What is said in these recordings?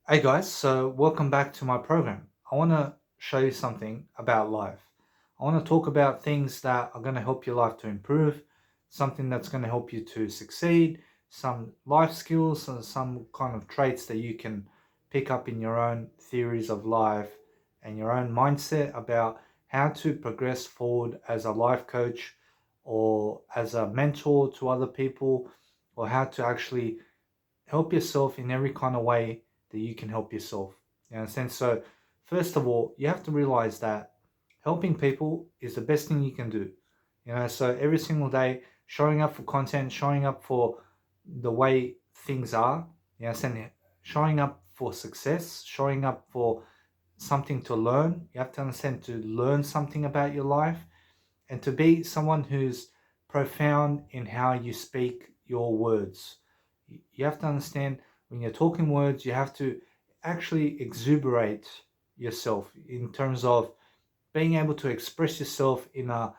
Hey guys, so welcome back to my program. I want to show you something about life. I want to talk about things that are going to help your life to improve, something that's going to help you to succeed, some life skills, and some kind of traits that you can pick up in your own theories of life and your own mindset about how to progress forward as a life coach or as a mentor to other people, or how to actually help yourself in every kind of way that you can help yourself. You understand? So, first of all, you have to realize that helping people is the best thing you can do. So every single day, showing up for content, showing up for the way things are, you understand? Showing up for success, showing up for something to learn. You have to understand to learn something about your life and to be someone who's profound in how you speak your words. You have to understand when you're talking words, you have to actually exuberate yourself in terms of being able to express yourself in a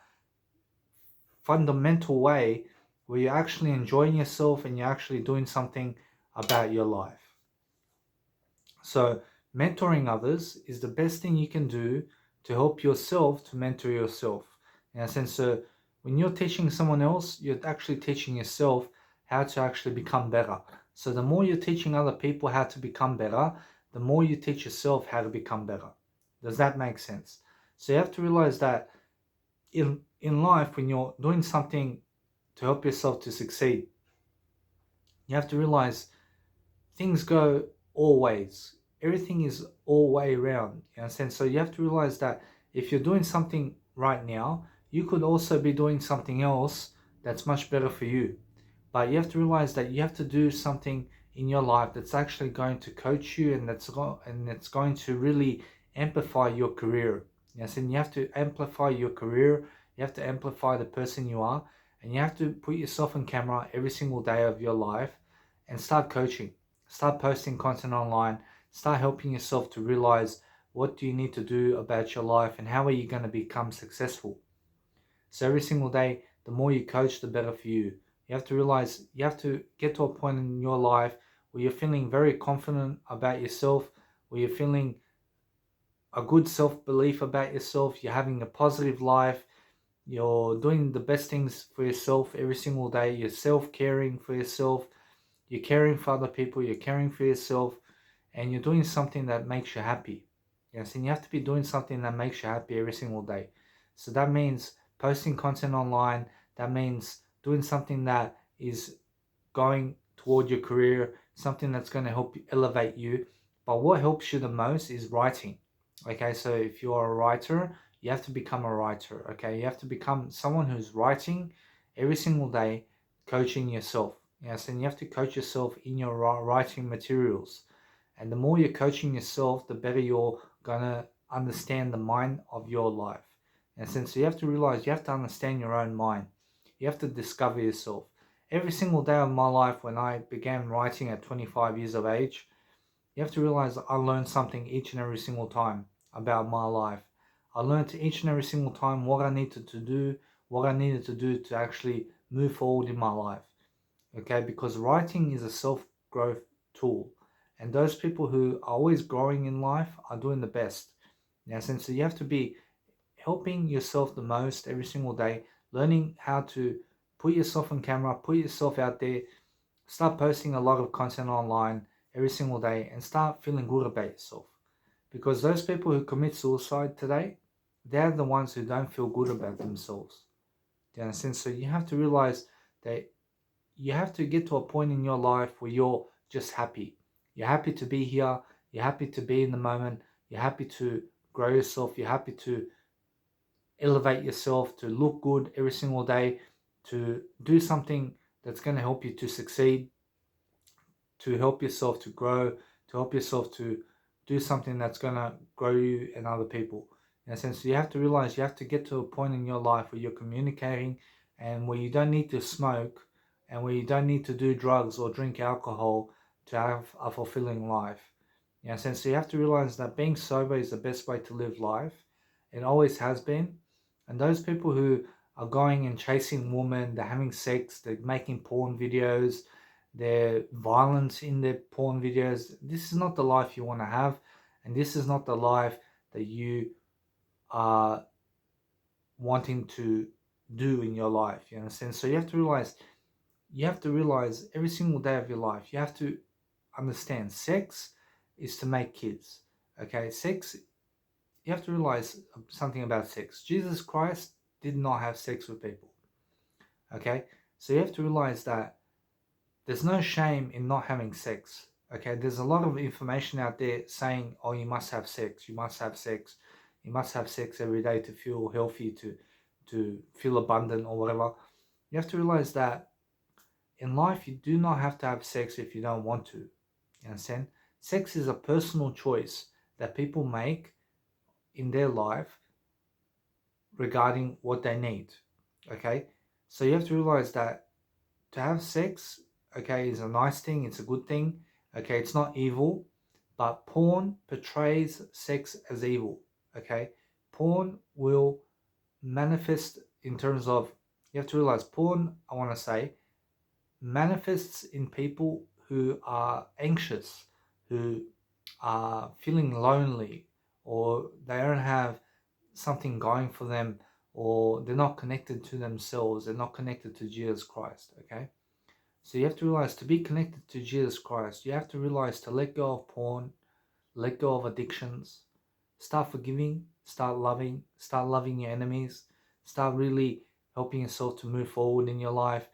fundamental way where you're actually enjoying yourself and you're actually doing something about your life. So, mentoring others is the best thing you can do to help yourself to mentor yourself. In a sense, so when you're teaching someone else, you're actually teaching yourself how to actually become better. So, the more you're teaching other people how to become better, the more you teach yourself how to become better. Does that make sense? So, you have to realize that in life, when you're doing something to help yourself to succeed, you have to realize things go all ways. Everything is all way around. You understand? So you have to realize that if you're doing something right now, you could also be doing something else that's much better for you. But you have to realize that you have to do something in your life that's actually going to coach you and that's going to really amplify your career. Yes, and you have to amplify your career. You have to amplify the person you are, and you have to put yourself on camera every single day of your life and start coaching. Start posting content online. Start helping yourself to realize what do you need to do about your life and how are you going to become successful. So every single day, the more you coach, the better for you. You have to realize you have to get to a point in your life where you're feeling very confident about yourself, where you're feeling a good self belief about yourself, you're having a positive life, you're doing the best things for yourself every single day, you're self caring for yourself, you're caring for other people, you're caring for yourself, and you're doing something that makes you happy. Yes, and you have to be doing something that makes you happy every single day. So that means posting content online, that means doing something that is going toward your career, something that's going to help you elevate you. But what helps you the most is writing. Okay, so if you're a writer, you have to become a writer. Okay, you have to become someone who's writing every single day, coaching yourself. Yes, and you have to coach yourself in your writing materials. And the more you're coaching yourself, the better you're gonna understand the mind of your life. And since you have to realize you have to understand your own mind, you have to discover yourself. Every single day of my life, when I began writing at 25 years of age, you have to realize I learned something each and every single time about my life. I learned each and every single time what I needed to do, what I needed to do to actually move forward in my life. Okay, because writing is a self growth tool, and those people who are always growing in life are doing the best. Now, since you have to be helping yourself the most every single day, learning how to put yourself on camera, put yourself out there, start posting a lot of content online every single day, and start feeling good about yourself. Because those people who commit suicide today, they're the ones who don't feel good about themselves. Do you understand? So you have to realize that you have to get to a point in your life where you're just happy. You're happy to be here. You're happy to be in the moment. You're happy to grow yourself. You're happy to elevate yourself, to look good every single day, to do something that's going to help you to succeed, to help yourself to grow, to help yourself to do something that's going to grow you and other people. In a sense, you have to realize you have to get to a point in your life where you're communicating and where you don't need to smoke and where you don't need to do drugs or drink alcohol to have a fulfilling life. In a sense, so you have to realize that being sober is the best way to live life. It always has been. And those people who are going and chasing women, they're having sex, they're making porn videos, their violence in their porn videos. This is not the life you want to have, and this is not the life that you are wanting to do in your life. You understand? So you have to realize every single day of your life, you have to understand sex is to make kids. Okay, sex, you have to realize something about sex. Jesus Christ did not have sex with people. Okay, so you have to realize that there's no shame in not having sex. Okay, there's a lot of information out there saying, oh, you must have sex, you must have sex, you must have sex every day to feel healthy, to feel abundant or whatever. You have to realize that in life you do not have to have sex if you don't want to. You understand? Sex is a personal choice that people make in their life regarding what they need. Okay, so you have to realize that to have sex, okay, is a nice thing, it's a good thing, okay, it's not evil, but porn portrays sex as evil. Okay, porn will manifest in terms of, you have to realize porn, I want to say, manifests in people who are anxious, who are feeling lonely, or they don't have something going for them, or they're not connected to themselves, they're not connected to Jesus Christ. Okay, so you have to realize, to be connected to Jesus Christ, you have to realize to let go of porn, let go of addictions, start forgiving, start loving your enemies, start really helping yourself to move forward in your life,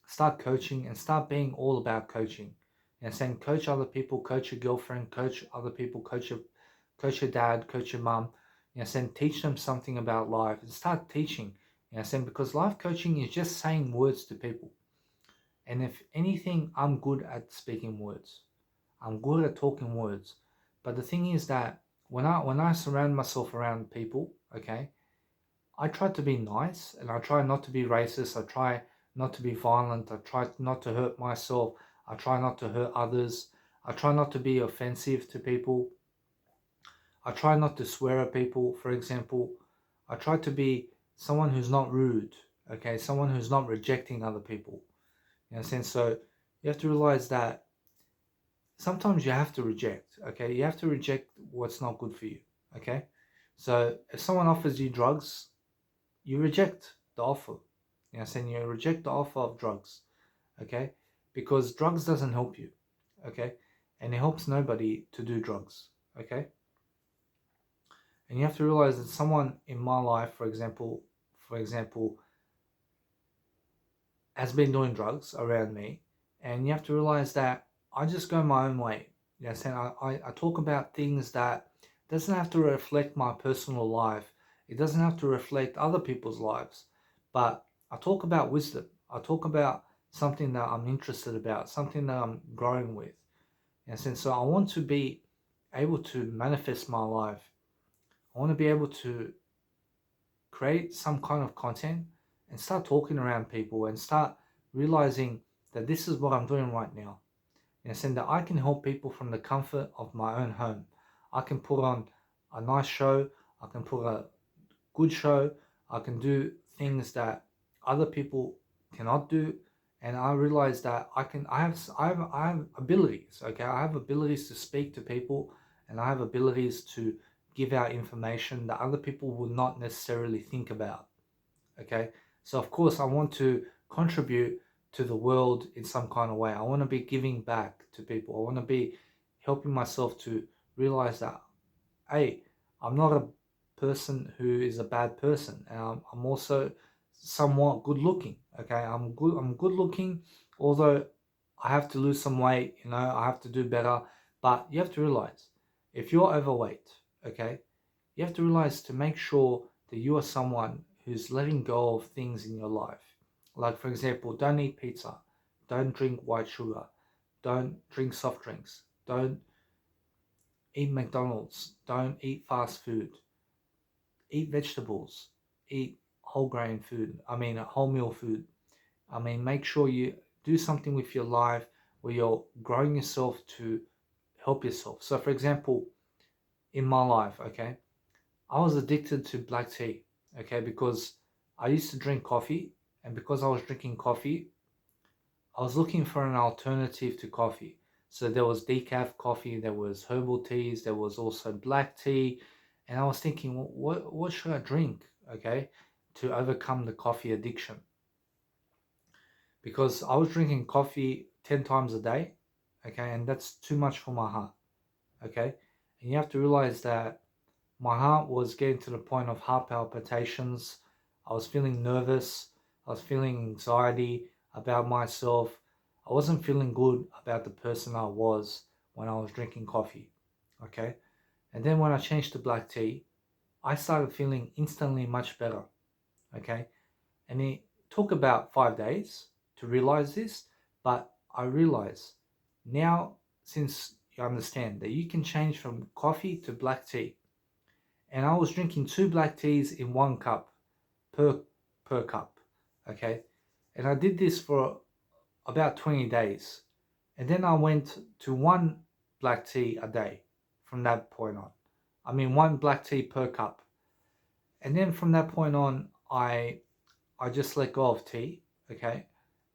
start coaching, and start being all about coaching. And saying, coach other people, coach your girlfriend, coach other people, coach your dad, coach your mum. Saying, teach them something about life, and start teaching. Saying, because life coaching is just saying words to people. And if anything, I'm good at speaking words. I'm good at talking words. But the thing is that when I surround myself around people, okay, I try to be nice, and I try not to be racist. I try not to be violent. I try not to hurt myself. I try not to hurt others. I try not to be offensive to people. I try not to swear at people, for example. I try to be someone who's not rude, okay, someone who's not rejecting other people. You know what I'm saying? So you have to realize that sometimes you have to reject, okay? You have to reject what's not good for you, okay? So if someone offers you drugs, you reject the offer. You know what I'm saying? You reject the offer of drugs, okay? Because drugs doesn't help you, okay? And it helps nobody to do drugs, okay? And you have to realize that someone in my life, for example, has been doing drugs around me, and you have to realize that I just go my own way. You know, saying I talk about things that doesn't have to reflect my personal life. It doesn't have to reflect other people's lives, but I talk about wisdom. I talk about something that I'm interested about, something that I'm growing with. And so I want to be able to manifest my life. I want to be able to create some kind of content and start talking around people and start realizing that this is what I'm doing right now. And saying that I can help people from the comfort of my own home. I can put on a nice show, I can put a good show, I can do things that other people cannot do. And I realize that I have abilities, okay? I have abilities to speak to people, and I have abilities to give out information that other people would not necessarily think about. Okay, so of course I want to contribute to the world in some kind of way. I want to be giving back to people. I want to be helping myself to realize that, hey, I'm not a person who is a bad person. I'm also somewhat good looking. Okay, I'm good looking, although I have to lose some weight. I have to do better. But you have to realize, if you're overweight, okay, you have to realize to make sure that you are someone who's letting go of things in your life. Like, for example, don't eat pizza, don't drink white sugar, don't drink soft drinks, don't eat McDonald's, don't eat fast food, eat vegetables, eat whole grain food, whole meal food. Make sure you do something with your life where you're growing yourself to help yourself. So, for example, in my life, okay, I was addicted to black tea, okay, because I used to drink coffee, and because I was drinking coffee, I was looking for an alternative to coffee. So there was decaf coffee, there was herbal teas, there was also black tea, and I was thinking, what should I drink, okay, to overcome the coffee addiction? Because I was drinking coffee 10 times a day, okay, and that's too much for my heart, okay? And you have to realize that my heart was getting to the point of heart palpitations. I was feeling nervous. I was feeling anxiety about myself. I wasn't feeling good about the person I was when I was drinking coffee. Okay. And then when I changed to black tea, I started feeling instantly much better. Okay. And it took about 5 days to realize this, but I realize now, since you understand that you can change from coffee to black tea, and I was drinking 2 black teas in 1 cup per cup, okay? And I did this for about 20 days. And then I went to 1 black tea a day from that point on. I mean 1 black tea per cup. And then from that point on, I just let go of tea, okay?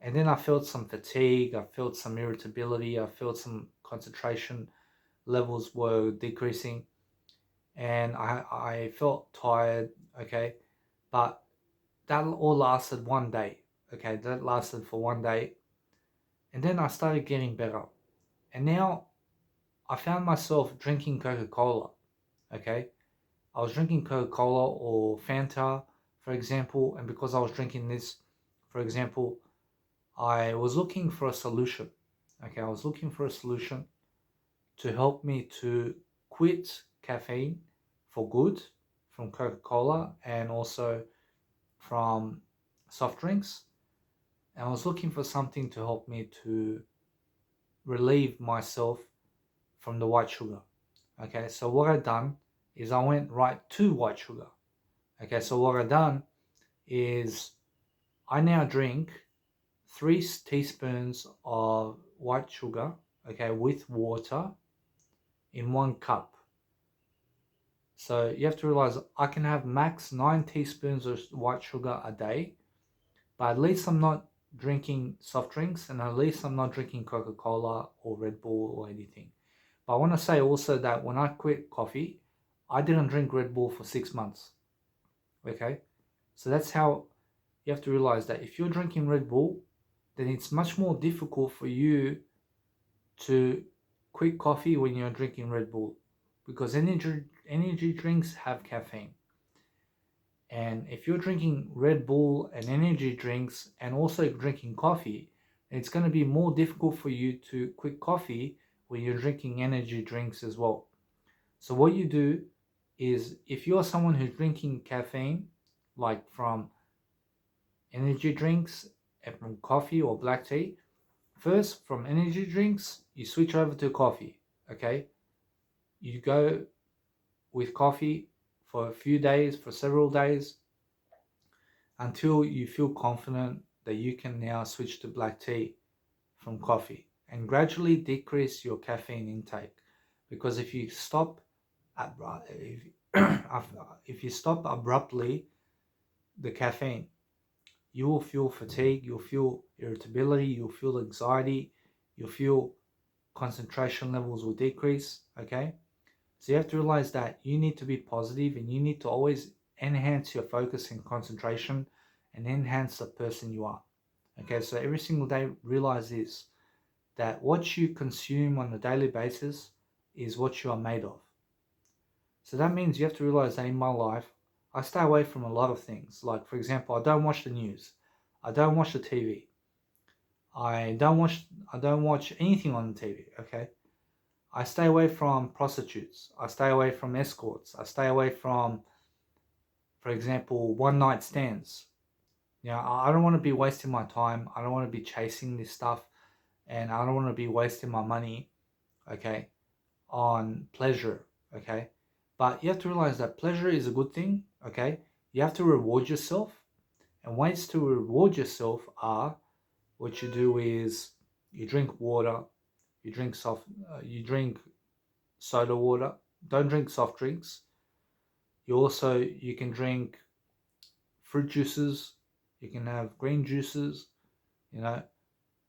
And then I felt some fatigue, I felt some irritability, I felt some concentration levels were decreasing, and I felt tired, okay? But that all lasted 1 day, okay? That lasted for 1 day. And then I started getting better. And now I found myself drinking Coca-Cola, okay? I was drinking Coca-Cola or Fanta, for example, and because I was drinking this, for example, I was looking for a solution, okay? I was looking for a solution to help me to quit caffeine for good from Coca-Cola and also from soft drinks. And I was looking for something to help me to relieve myself from the white sugar. Okay, so what I done is I went right to white sugar. Okay, so what I done is I now drink 3 teaspoons of white sugar, okay, with water in 1 cup. So you have to realize I can have max 9 teaspoons of white sugar a day, but at least I'm not drinking soft drinks, and at least I'm not drinking Coca-Cola or Red Bull or anything. But I want to say also that when I quit coffee, I didn't drink Red Bull for 6 months. Okay? So that's how you have to realize that if you're drinking Red Bull, then it's much more difficult for you to quit coffee when you're drinking Red Bull, because energy drinks have caffeine. And if you're drinking Red Bull and energy drinks and also drinking coffee, it's going to be more difficult for you to quit coffee when you're drinking energy drinks as well. So what you do is, if you're someone who's drinking caffeine, like from energy drinks and from coffee or black tea, first from energy drinks, you switch over to coffee, okay? You go with coffee for a few days, for several days, until you feel confident that you can now switch to black tea from coffee, and gradually decrease your caffeine intake. Because if you stop if you stop abruptly the caffeine, you will feel fatigue, you'll feel irritability, you'll feel anxiety, you'll feel concentration levels will decrease, okay? So you have to realize that you need to be positive, and you need to always enhance your focus and concentration and enhance the person you are. Okay, so every single day realize this, that what you consume on a daily basis is what you are made of. So that means you have to realize that in my life, I stay away from a lot of things. Like, for example, I don't watch the news. I don't watch the TV. I don't watch anything on the TV, okay? I stay away from prostitutes. I stay away from escorts. I stay away from, for example, one night stands. You know, I don't want to be wasting my time. I don't want to be chasing this stuff, and I don't want to be wasting my money, okay, on pleasure, okay? But you have to realize that pleasure is a good thing, okay? You have to reward yourself, and ways to reward yourself are, what you do is you drink water, you drink soda water. Don't drink soft drinks. You can drink fruit juices. You can have green juices, you know,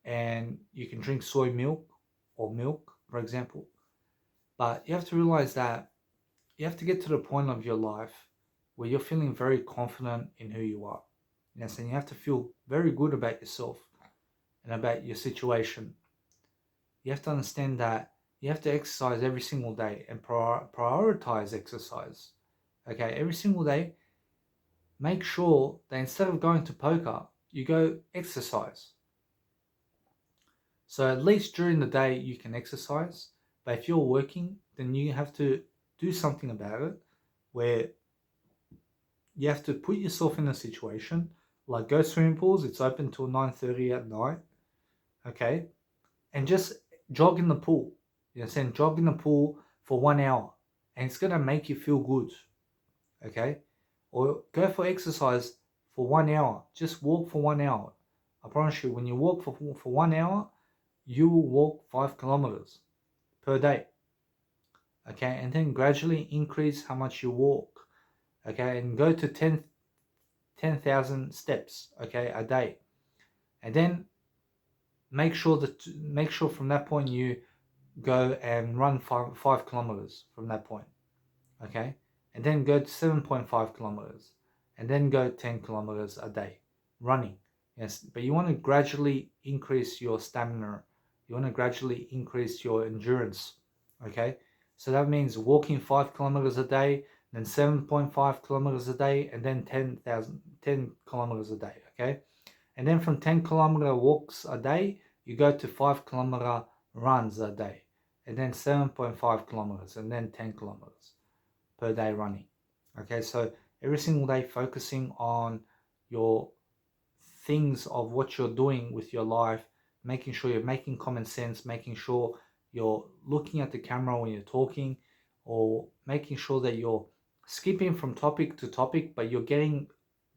and you can drink soy milk or milk, for example. But you have to realize that you have to get to the point of your life where you're feeling very confident in who you are. Yes, and you have to feel very good about yourself and about your situation. You have to understand that you have to exercise every single day and prioritize exercise. Okay, every single day, make sure that instead of going to poker, you go exercise. So at least during the day you can exercise, but if you're working, then you have to do something about it where you have to put yourself in a situation like go swimming pools, it's open till 9:30 at night, okay? And just jog in the pool. You know, saying jog in the pool for 1 hour and it's gonna make you feel good, okay? Or go for exercise for 1 hour. Just walk for 1 hour. I promise you, when you walk for 1 hour, you will walk 5 kilometers per day. Okay, and then gradually increase how much you walk. Okay, and go to 10,000 steps, okay, a day. And then make sure from that point you go and run 5 kilometers from that point. Okay, and then go to 7.5 kilometers, and then go 10 kilometers a day running. Yes, but you want to gradually increase your stamina. You want to gradually increase your endurance. Okay, so that means walking 5 kilometers a day, then 7.5 kilometers a day, and then 10 kilometers a day. Okay, and then from 10-kilometer walks a day, you go to 5-kilometer runs a day, and then 7.5 kilometers, and then 10 kilometers per day running. Okay, so every single day focusing on your things of what you're doing with your life, making sure you're making common sense, making sure you're looking at the camera when you're talking, or making sure that you're skipping from topic to topic, but you're getting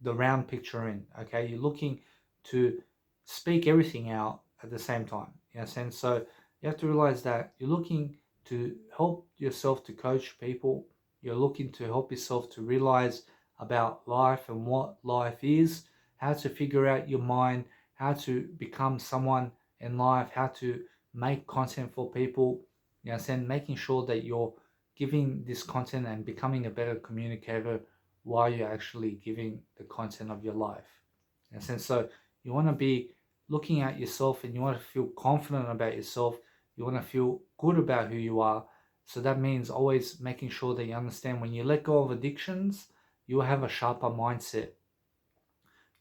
the round picture in. Okay, you're looking to speak everything out at the same time. You know, and so you have to realize that you're looking to help yourself to coach people. You're looking to help yourself to realize about life and what life is, how to figure out your mind, how to become someone in life, how to make content for people, you know, and making sure that you're giving this content and becoming a better communicator while you're actually giving the content of your life. And so you want to be looking at yourself and you want to feel confident about yourself. You want to feel good about who you are. So that means always making sure that you understand when you let go of addictions, you'll have a sharper mindset.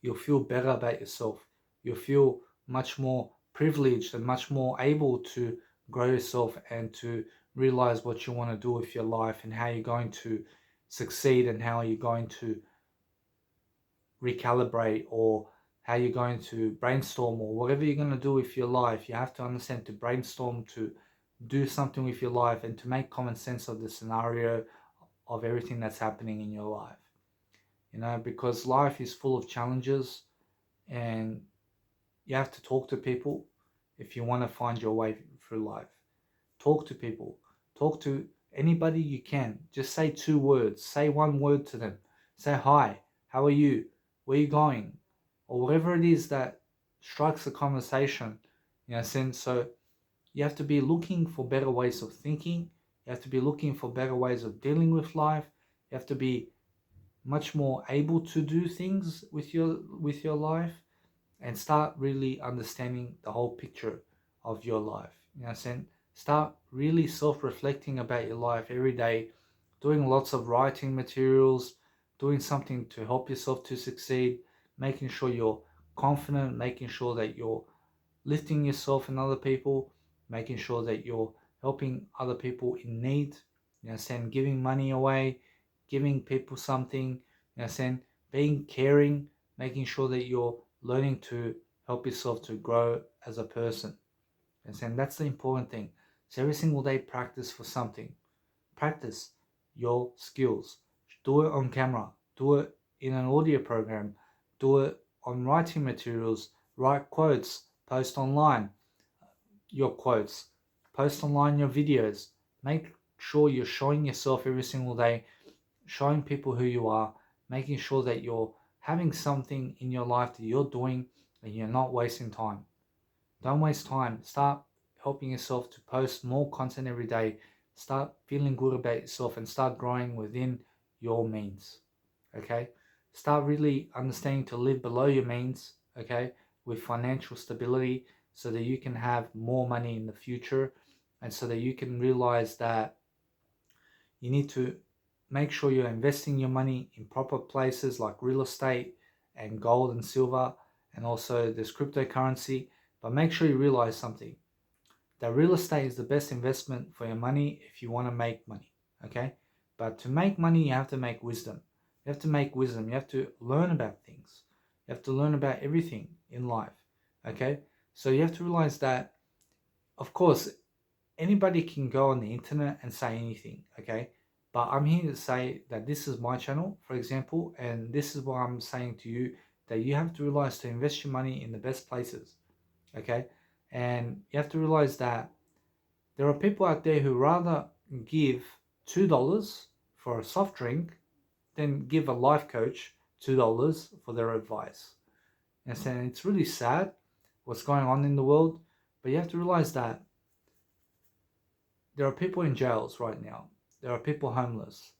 You'll feel better about yourself. You'll feel much more privileged and much more able to grow yourself and to realize what you want to do with your life and how you're going to succeed and how you're going to recalibrate or how you're going to brainstorm or whatever you're going to do with your life. You have to understand to brainstorm, to do something with your life and to make common sense of the scenario of everything that's happening in your life. You know, because life is full of challenges and you have to talk to people if you want to find your way through life. Talk to people. Talk to anybody you can. Just say 2 words. Say 1 word to them. Say hi. How are you? Where are you going? Or whatever it is that strikes a conversation. You know, so you have to be looking for better ways of thinking. You have to be looking for better ways of dealing with life. You have to be much more able to do things with your life and start really understanding the whole picture of your life. You know what I'm saying? Start really self-reflecting about your life every day, doing lots of writing materials, doing something to help yourself to succeed, making sure you're confident, making sure that you're lifting yourself and other people, making sure that you're helping other people in need, you know, saying giving money away, giving people something, you know, saying being caring, making sure that you're learning to help yourself to grow as a person. And saying that's the important thing. So every single day practice for something. Practice your skills. Do it on camera. Do it in an audio program. Do it on writing materials. Write quotes. Post online your quotes. Post online your videos. Make sure you're showing yourself every single day, showing people who you are, making sure that you're having something in your life that you're doing and you're not wasting time. Don't waste time. Start helping yourself to post more content every day. Start feeling good about yourself and start growing within your means. Okay? Start really understanding to live below your means, okay, with financial stability so that you can have more money in the future and so that you can realize that you need to make sure you're investing your money in proper places like real estate and gold and silver, and also this cryptocurrency. But make sure you realize something, that real estate is the best investment for your money if you want to make money. Okay? But to make money, you have to make wisdom. You have to make wisdom. You have to learn about things. You have to learn about everything in life. Okay? So you have to realize that, of course, anybody can go on the internet and say anything, okay? But I'm here to say that this is my channel, for example, and this is what I'm saying to you, that you have to realize to invest your money in the best places, okay? And you have to realize that there are people out there who rather give $2 for a soft drink than give a life coach $2 for their advice. And so it's really sad what's going on in the world, but you have to realize that there are people in jails right now. There are people homeless.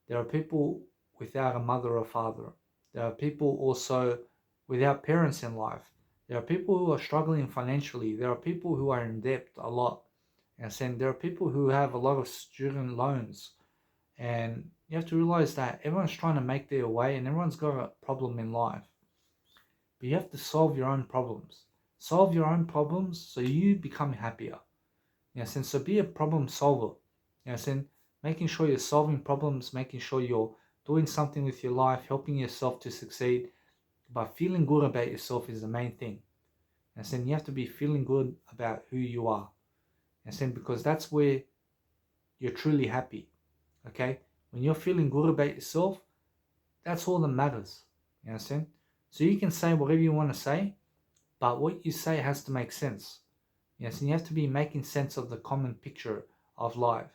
There are people without a mother or father. There are people also without parents in life. There are people who are struggling financially. There are people who are in debt a lot. And then there are people who have a lot of student loans. And you have to realize that everyone's trying to make their way and everyone's got a problem in life. But you have to solve your own problems. Solve your own problems so you become happier. Yes, and so be a problem solver. Yes, and making sure you're solving problems, making sure you're doing something with your life, helping yourself to succeed. But feeling good about yourself is the main thing. And then you have to be feeling good about who you are. And then because that's where you're truly happy. Okay? When you're feeling good about yourself, that's all that matters. You understand? So you can say whatever you want to say, but what you say has to make sense. Yes, and you have to be making sense of the common picture of life.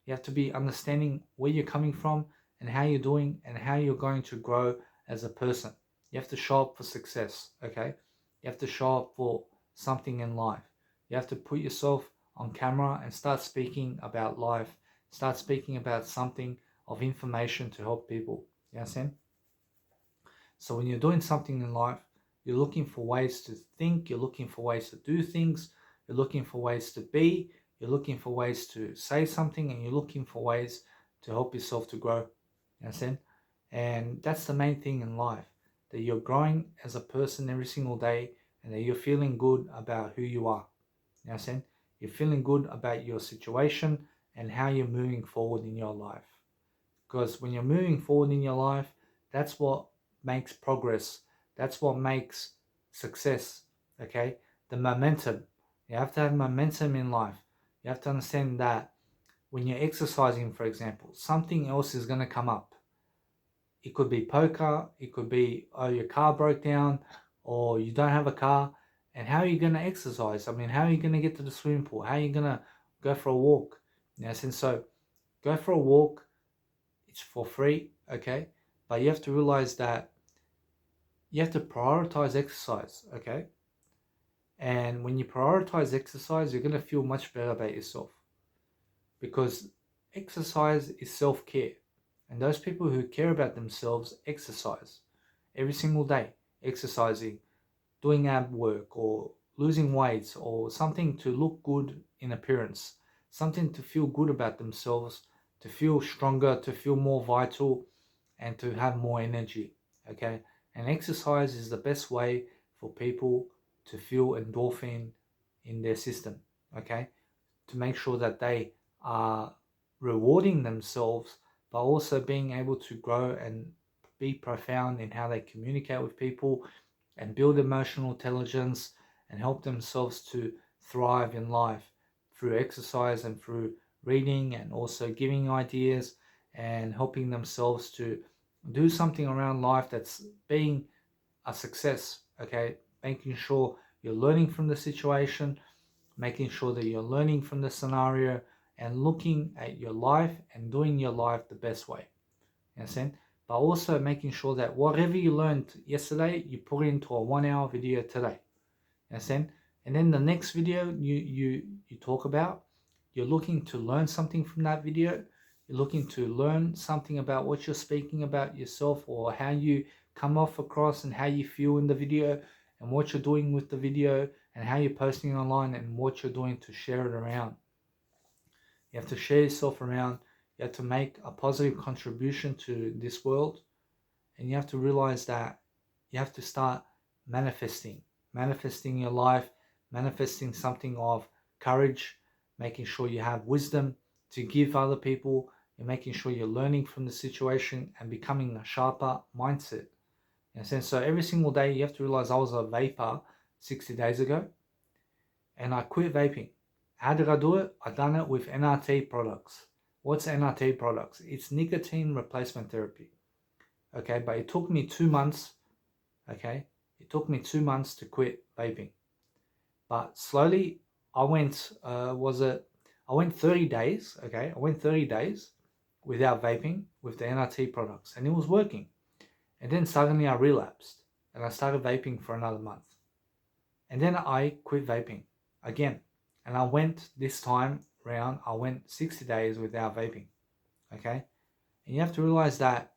You have to be understanding where you're coming from and how you're doing and how you're going to grow as a person. You have to show up for success, okay? You have to show up for something in life. You have to put yourself on camera and start speaking about life. Start speaking about something of information to help people. You understand? So when you're doing something in life, you're looking for ways to think, you're looking for ways to do things, you're looking for ways to be, you're looking for ways to say something, and you're looking for ways to help yourself to grow. You understand? And that's the main thing in life, that you're growing as a person every single day and that you're feeling good about who you are. You understand? You're feeling good about your situation and how you're moving forward in your life. Because when you're moving forward in your life, that's what makes progress. That's what makes success. Okay? The momentum. You have to have momentum in life. You have to understand that when you're exercising, for example, something else is going to come up. It could be poker, it could be, oh, your car broke down, or you don't have a car. And how are you going to exercise? I mean, how are you going to get to the swimming pool? How are you going to go for a walk? Yes, and so go for a walk. It's for free, okay? But you have to realize that you have to prioritize exercise, okay? And when you prioritize exercise, you're going to feel much better about yourself, because exercise is self-care. And those people who care about themselves exercise every single day, exercising, doing ab work, or losing weights, or something to look good in appearance, something to feel good about themselves, to feel stronger, to feel more vital, and to have more energy. Okay? And exercise is the best way for people to feel endorphin in their system. Okay? To make sure that they are rewarding themselves, but also being able to grow and be profound in how they communicate with people and build emotional intelligence and help themselves to thrive in life through exercise and through reading, and also giving ideas and helping themselves to do something around life that's being a success. Okay, making sure you're learning from the situation, making sure that you're learning from the scenario and looking at your life and doing your life the best way. You understand? But also making sure that whatever you learned yesterday, you put into a 1 hour video today. You understand? And then the next video you talk about, you're looking to learn something from that video. You're looking to learn something about what you're speaking about yourself, or how you come off across and how you feel in the video, and what you're doing with the video, and how you're posting online, and what you're doing to share it around. You have to share yourself around. You have to make a positive contribution to this world. And you have to realize that you have to start manifesting your life, manifesting something of courage, making sure you have wisdom to give other people, and making sure you're learning from the situation and becoming a sharper mindset. In a sense, so every single day you have to realize I was a vapor 60 days ago, and I quit vaping. How did I do it? I done it with NRT products. What's NRT products? It's nicotine replacement therapy. Okay, but it took me 2 months. Okay, it took me 2 months to quit vaping. But slowly, I went. I went 30 days. Okay, I went 30 days without vaping with the NRT products, and it was working. And then suddenly I relapsed, and I started vaping for another month. And then I quit vaping again. And I went this time round, I went 60 days without vaping. Okay? And you have to realize that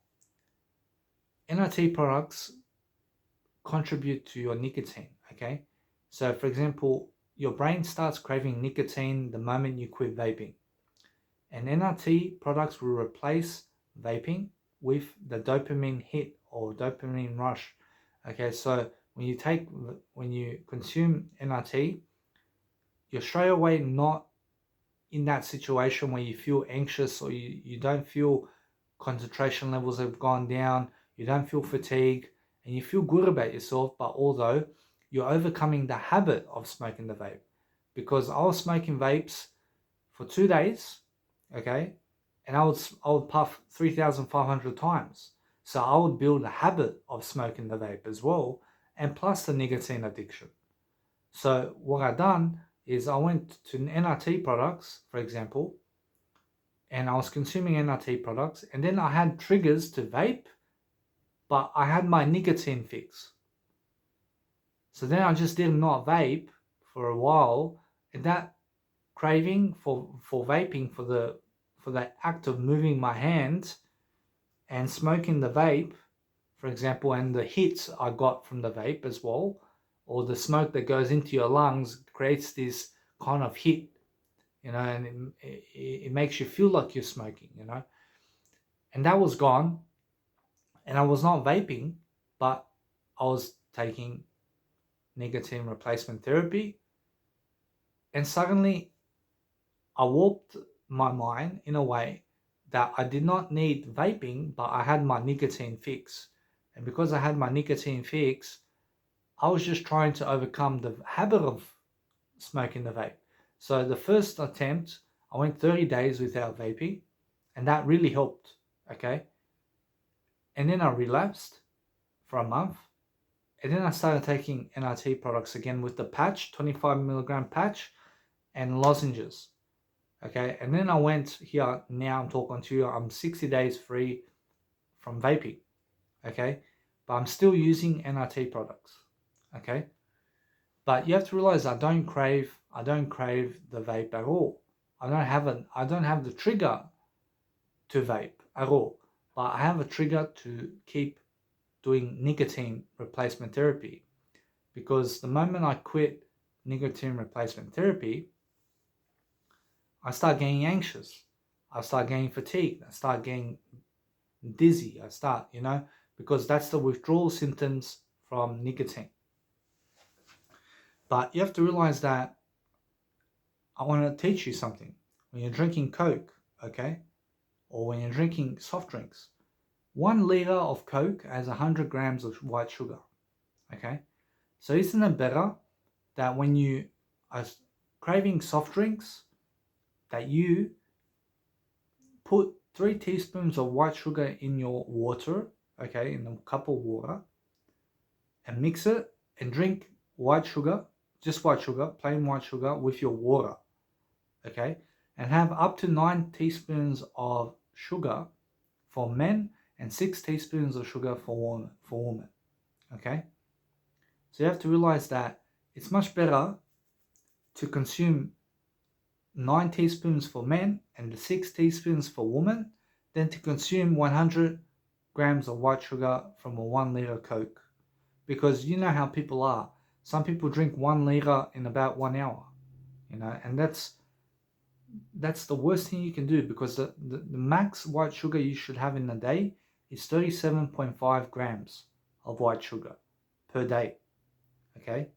NRT products contribute to your nicotine. Okay? So, for example, your brain starts craving nicotine the moment you quit vaping. And NRT products will replace vaping with the dopamine hit or dopamine rush. Okay, so when you consume NRT, you're straight away not in that situation where you feel anxious, or you don't feel concentration levels have gone down, you don't feel fatigue, and you feel good about yourself, but although you're overcoming the habit of smoking the vape. Because I was smoking vapes for 2 days, okay, and I would puff 3,500 times. So I would build a habit of smoking the vape as well, and plus the nicotine addiction. So what I done is I went to NRT products, for example, and I was consuming NRT products, and then I had triggers to vape, but I had my nicotine fix. So then I just did not vape for a while, and that craving for vaping, for the act of moving my hands and smoking the vape, for example, and the hits I got from the vape as well, or the smoke that goes into your lungs creates this kind of hit, and it makes you feel like you're smoking, and that was gone, and I was not vaping, but I was taking nicotine replacement therapy, and suddenly I warped my mind in a way that I did not need vaping, but I had my nicotine fix. And because I had my nicotine fix, I was just trying to overcome the habit of smoking the vape. So the first attempt, I went 30 days without vaping, and that really helped, okay? And then I relapsed for a month, and then I started taking NRT products again with the patch, 25 milligram patch, and lozenges. Okay, and then I went here, now I'm talking to you, I'm 60 days free from vaping, okay, but I'm still using NRT products, okay, but you have to realize I don't crave the vape at all. I don't have the trigger to vape at all, but I have a trigger to keep doing nicotine replacement therapy, because the moment I quit nicotine replacement therapy, I start getting anxious, I start getting fatigued, I start getting dizzy, because that's the withdrawal symptoms from nicotine. But you have to realize that I want to teach you something. When you're drinking Coke, okay, or when you're drinking soft drinks, 1 liter of Coke has 100 grams of white sugar, okay? So isn't it better that when you are craving soft drinks, that you put 3 teaspoons of white sugar in your water, okay, in a cup of water, and mix it and drink white sugar, just white sugar, plain white sugar with your water, okay, and have up to 9 teaspoons of sugar for men and 6 teaspoons of sugar for women, okay? So you have to realize that it's much better to consume 9 teaspoons for men and 6 teaspoons for women than to consume 100 grams of white sugar from a 1 liter Coke. Because you know how people are. Some people drink 1 liter in about 1 hour, and that's the worst thing you can do, because the max white sugar you should have in a day is 37.5 grams of white sugar per day. Okay?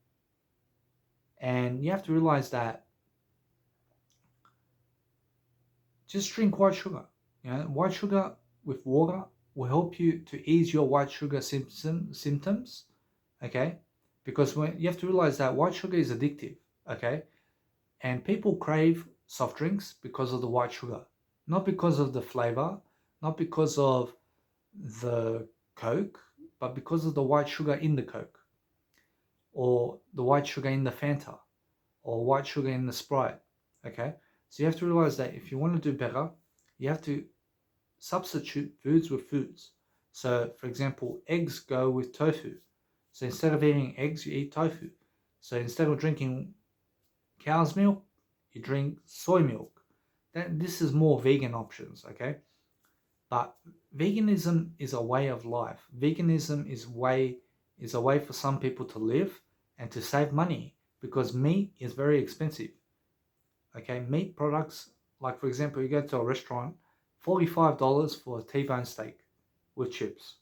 And you have to realize that just drink white sugar. White sugar with water will help you to ease your white sugar symptoms. Okay? Because you have to realize that white sugar is addictive. Okay? And people crave soft drinks because of the white sugar, not because of the flavor, not because of the Coke, but because of the white sugar in the Coke, or the white sugar in the Fanta, or white sugar in the Sprite. Okay, so you have to realize that if you want to do better, you have to substitute foods with foods. So, for example, eggs go with tofu. So instead of eating eggs, you eat tofu. So instead of drinking cow's milk, you drink soy milk. This is more vegan options, okay? But veganism is a way of life. Veganism is a way for some people to live and to save money, because meat is very expensive. Okay, meat products, like for example, you go to a restaurant, $45 for a T-bone steak with chips.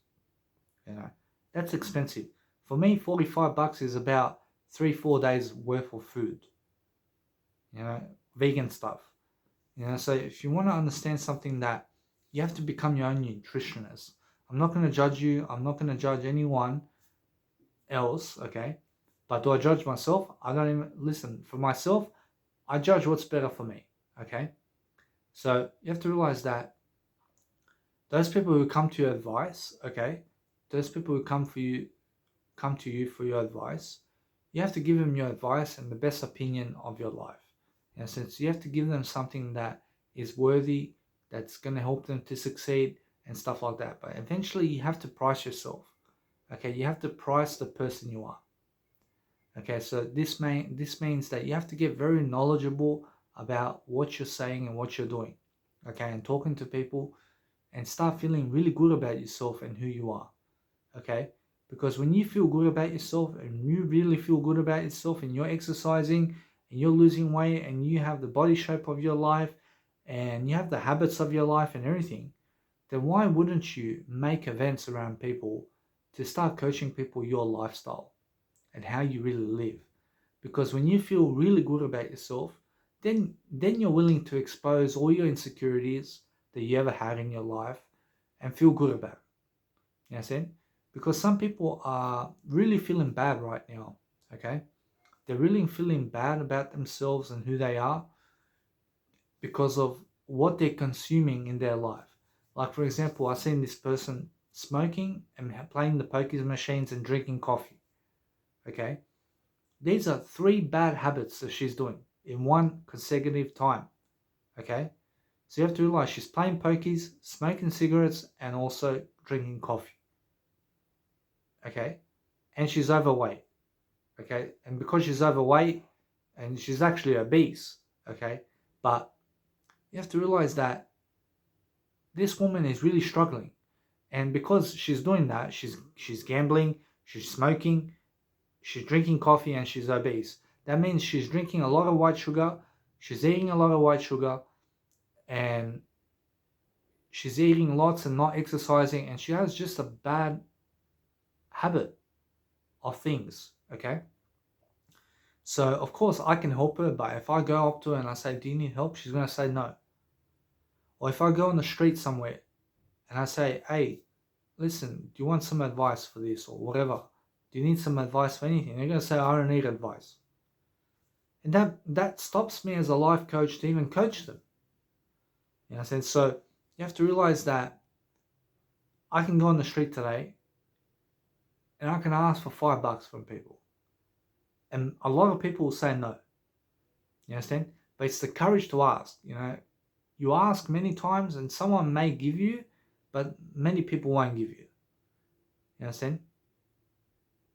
That's expensive. For me, $45 is about 3-4 days worth of food. Vegan stuff. So if you want to understand something, that you have to become your own nutritionist. I'm not going to judge you. I'm not going to judge anyone else, okay? But do I judge myself? I don't even listen. For myself, I judge what's better for me, okay? So you have to realize that those people who come to your advice, okay? Those people who come to you for your advice, you have to give them your advice and the best opinion of your life. In a sense, you have to give them something that is worthy, that's going to help them to succeed and stuff like that. But eventually you have to price yourself. Okay, you have to price the person you are. Okay, so this means that you have to get very knowledgeable about what you're saying and what you're doing. Okay, and talking to people, and start feeling really good about yourself and who you are. Okay, because when you feel good about yourself, and you really feel good about yourself, and you're exercising and you're losing weight and you have the body shape of your life and you have the habits of your life and everything, then why wouldn't you make events around people to start coaching people your lifestyle and how you really live? Because when you feel really good about yourself, then you're willing to expose all your insecurities that you ever had in your life and feel good about it. You know what I'm saying? Because some people are really feeling bad right now, okay? They're really feeling bad about themselves and who they are because of what they're consuming in their life. Like, for example, I've seen this person smoking and playing the pokies machines and drinking coffee. Okay? These are 3 bad habits that she's doing in one consecutive time. Okay? So you have to realize she's playing pokies, smoking cigarettes, and also drinking coffee. Okay? And she's overweight. Okay? And because she's overweight, and she's actually obese, okay? But you have to realize that this woman is really struggling. And because she's doing that, she's gambling, she's smoking, she's drinking coffee, and she's obese. That means she's drinking a lot of white sugar, she's eating a lot of white sugar, and she's eating lots and not exercising, and she has just a bad habit of things, okay? So, of course, I can help her, but if I go up to her and I say, do you need help? She's going to say no. Or if I go on the street somewhere and I say, hey, listen, do you want some advice for this or whatever? Do you need some advice for anything? They're going to say, I don't need advice. And that stops me as a life coach to even coach them. You know what I'm saying? So you have to realize that I can go on the street today and I can ask for $5 from people. And a lot of people will say no. You understand? But it's the courage to ask. You ask many times and someone may give you, but many people won't give you. You understand?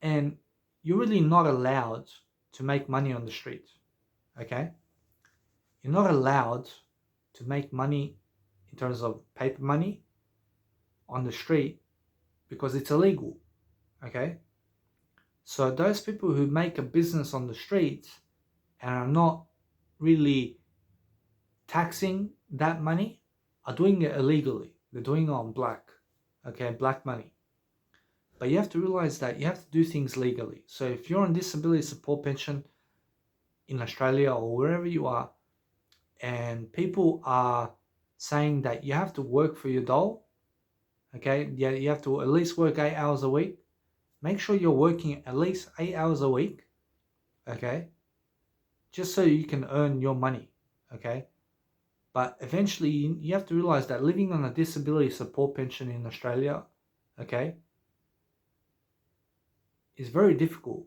And you're really not allowed to make money on the street. okay? You're not allowed to make money in terms of paper money on the street because it's illegal, okay? So those people who make a business on the streets and are not really taxing that money are doing it illegally. They're doing it on black, okay, black money. But you have to realize that you have to do things legally. So if you're on disability support pension in Australia or wherever you are, and people are saying that you have to work for your dole, okay, yeah, you have to at least work 8 hours a week. Make sure you're working at least 8 hours a week, okay, just so you can earn your money, okay. But eventually, you have to realize that living on a disability support pension in Australia, okay, is very difficult.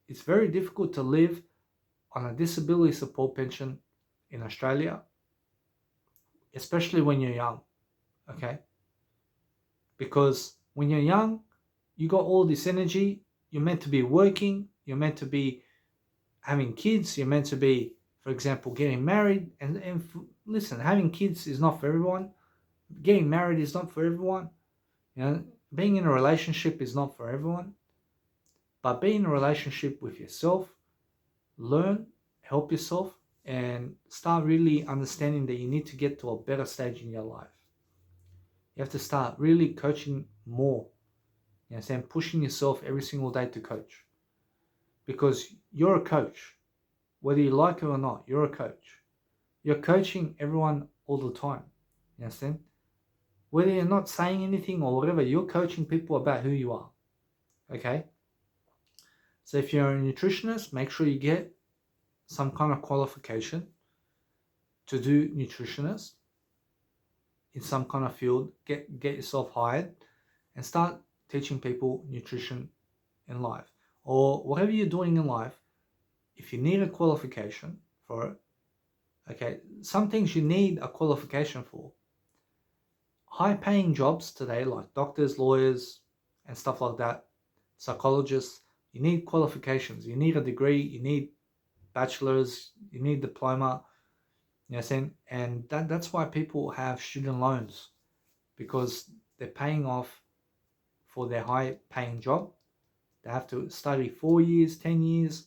It's very difficult to live on a disability support pension in Australia, especially when you're young, okay? Because when you're young, you got all this energy, you're meant to be working, you're meant to be having kids, you're meant to be, for example, getting married. And listen, having kids is not for everyone. Getting married is not for everyone. You know, being in a relationship is not for everyone. But be in a relationship with yourself, learn, help yourself, and start really understanding that you need to get to a better stage in your life. You have to start really coaching more. You know what I'm saying? Pushing yourself every single day to coach. Because you're a coach. Whether you like it or not, you're a coach. You're coaching everyone all the time. You understand? Whether you're not saying anything or whatever, you're coaching people about who you are. Okay? So if you're a nutritionist, make sure you get some kind of qualification to do nutritionist in some kind of field. Get yourself hired and start teaching people nutrition in life. Or whatever you're doing in life, if you need a qualification for it, okay, some things you need a qualification for. High paying jobs today, like doctors, lawyers, and stuff like that, psychologists, you need qualifications. You need a degree, you need bachelor's, you need diploma, you know what I'm saying? And that's why people have student loans, because they're paying off for their high paying job. They have to study 4 years, 10 years,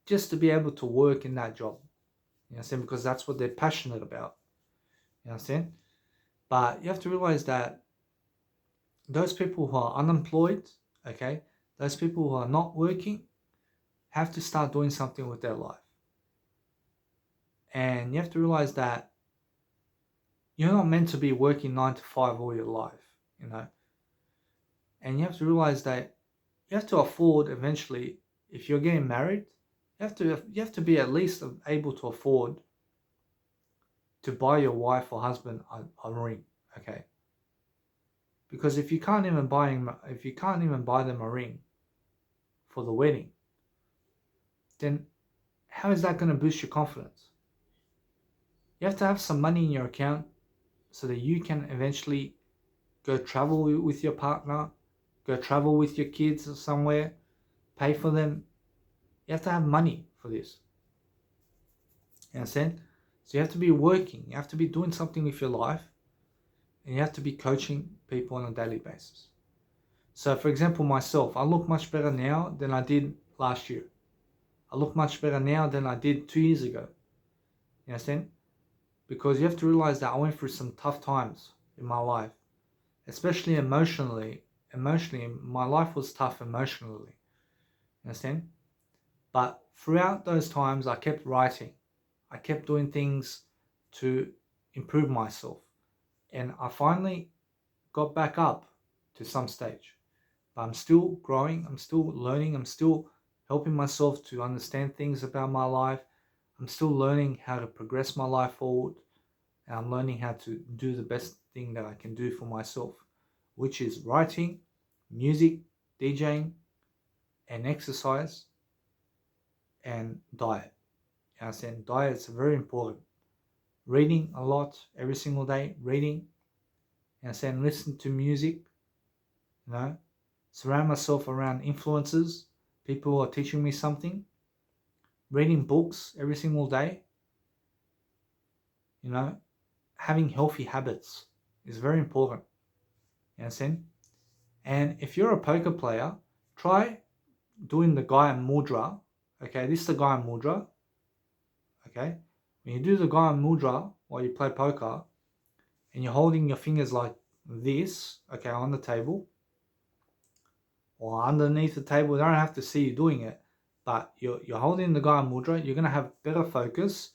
just to be able to work in that job. You know what I'm saying? Because that's what they're passionate about. You know what I'm saying? But you have to realize that those people who are unemployed, okay, those people who are not working, have to start doing something with their life. And you have to realize that you're not meant to be working 9 to 5 all your life, you know. And you have to realize that you have to afford eventually, if you're getting married, you have to be at least able to afford to buy your wife or husband a ring, okay? Because if you can't even buy them a ring for the wedding, then how is that going to boost your confidence? You have to have some money in your account so that you can eventually go travel with your partner, go travel with your kids somewhere, pay for them. You have to have money for this. You understand? So you have to be working, you have to be doing something with your life, and you have to be coaching people on a daily basis. So for example, myself, I look much better now than I did last year. I look much better now than I did 2 years ago. You understand? Because you have to realize that I went through some tough times in my life, especially emotionally. Emotionally, my life was tough emotionally. You understand? But throughout those times, I kept writing. I kept doing things to improve myself. And I finally got back up to some stage. But I'm still growing, I'm still learning, I'm still helping myself to understand things about my life. I'm still learning how to progress my life forward. And I'm learning how to do the best thing that I can do for myself, which is writing, music, DJing, and exercise, and diet. You understand? Diet's very important. Reading a lot every single day, reading, and saying listen to music, you know, surround myself around influencers, people who are teaching me something, reading books every single day, you know, having healthy habits is very important. You understand? And if you're a poker player, try doing the Gaya Mudra. Okay, this is the Gaya Mudra. Okay, when you do the Gaya Mudra while you play poker, and you're holding your fingers like this, okay, on the table or underneath the table. They don't have to see you doing it, but you're holding the Gaya Mudra. You're gonna have better focus.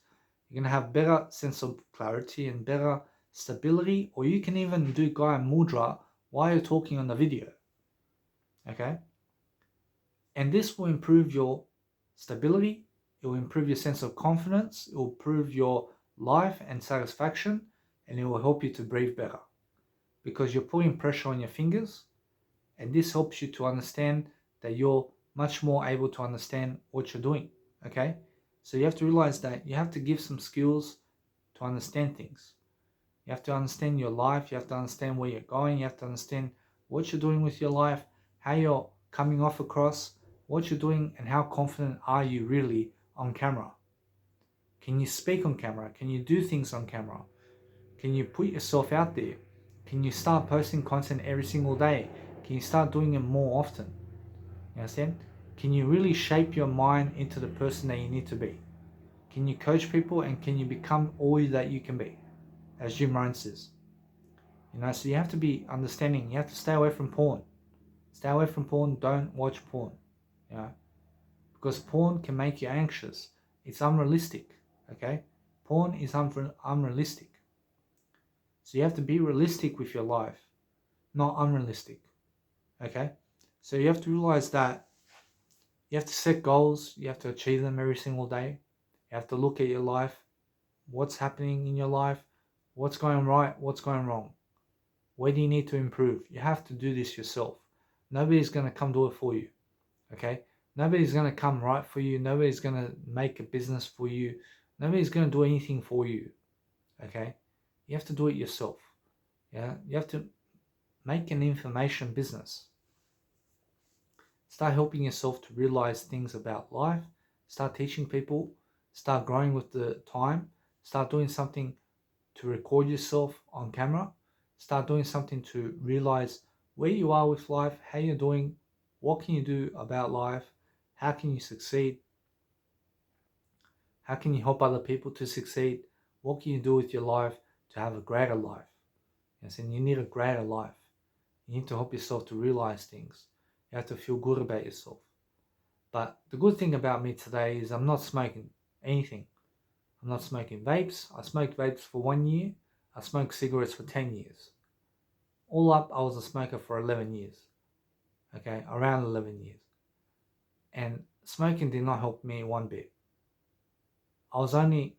You're gonna have better sense of clarity and better stability. Or you can even do Gaya Mudra while you're talking on the video. Okay, and this will improve your stability. It will improve your sense of confidence. It will improve your life and satisfaction, and it will help you to breathe better because you're putting pressure on your fingers, and this helps you to understand that you're much more able to understand what you're doing. Okay, so you have to realize that you have to give some skills to understand things. You have to understand your life. You have to understand where you're going. You have to understand what you're doing with your life, how you're coming off across, what you're doing, and how confident are you really on camera. Can you speak on camera? Can you do things on camera? Can you put yourself out there? Can you start posting content every single day? Can you start doing it more often? You understand? Can you really shape your mind into the person that you need to be? Can you coach people, and can you become all that you can be? As Jim Rohn says. So you have to be understanding. You have to stay away from porn. Stay away from porn. Don't watch porn. You know, because porn can make you anxious. It's unrealistic. Okay, porn is unrealistic. So you have to be realistic with your life, not unrealistic. Okay, so you have to realize that you have to set goals. You have to achieve them every single day. You have to look at your life. What's happening in your life? What's going right? What's going wrong? Where do you need to improve? You have to do this yourself. Nobody's going to come do it for you. Okay? Nobody's going to come write for you. Nobody's going to make a business for you. Nobody's going to do anything for you. Okay? You have to do it yourself. Yeah? You have to make an information business. Start helping yourself to realize things about life. Start teaching people. Start growing with the time. Start doing something to record yourself on camera. Start doing something to realize where you are with life, how you're doing, what can you do about life, how can you succeed, how can you help other people to succeed, what can you do with your life to have a greater life. Yes, and you need a greater life. You need to help yourself to realize things. You have to feel good about yourself. But the good thing about me today is I'm not smoking anything. I'm not smoking vapes. I smoked vapes for 1 year. I smoked cigarettes for 10 years. All up, I was a smoker for 11 years. Okay, around 11 years. And smoking did not help me one bit. I was only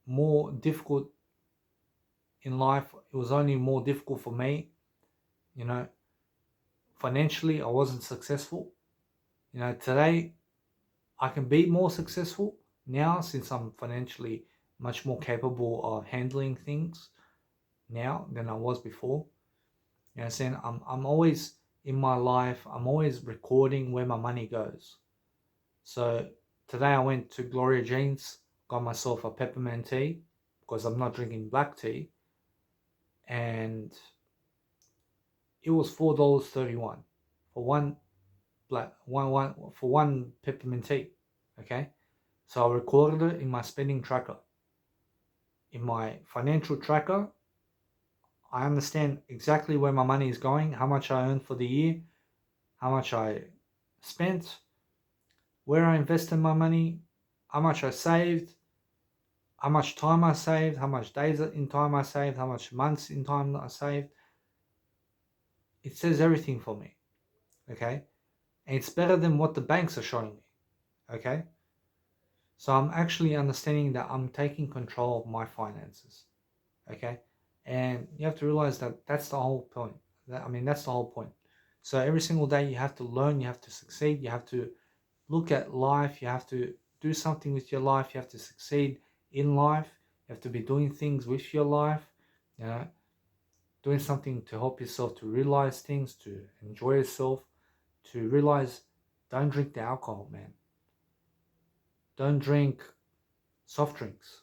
more difficult in life. It was only more difficult for me. Financially, I wasn't successful. Today, I can be more successful now since I'm financially much more capable of handling things now than I was before. I'm saying I'm always in my life, I'm always recording where my money goes. So today I went to Gloria Jean's, got myself a peppermint tea because I'm not drinking black tea, and it was $4.31 for one peppermint tea. Okay, so I recorded it in my spending tracker. In my financial tracker, I understand exactly where my money is going, how much I earned for the year, how much I spent, where I invested my money, how much I saved, how much time I saved, how much days in time I saved, how much months in time I saved. It says everything for me, okay? And it's better than what the banks are showing me, okay? So I'm actually understanding that I'm taking control of my finances, okay? And you have to realize that that's the whole point. That's the whole point. So every single day you have to learn, you have to succeed, you have to look at life, you have to do something with your life, you have to succeed in life, you have to be doing things with your life, doing something to help yourself to realize things, to enjoy yourself, to realize don't drink the alcohol, man. Don't drink soft drinks.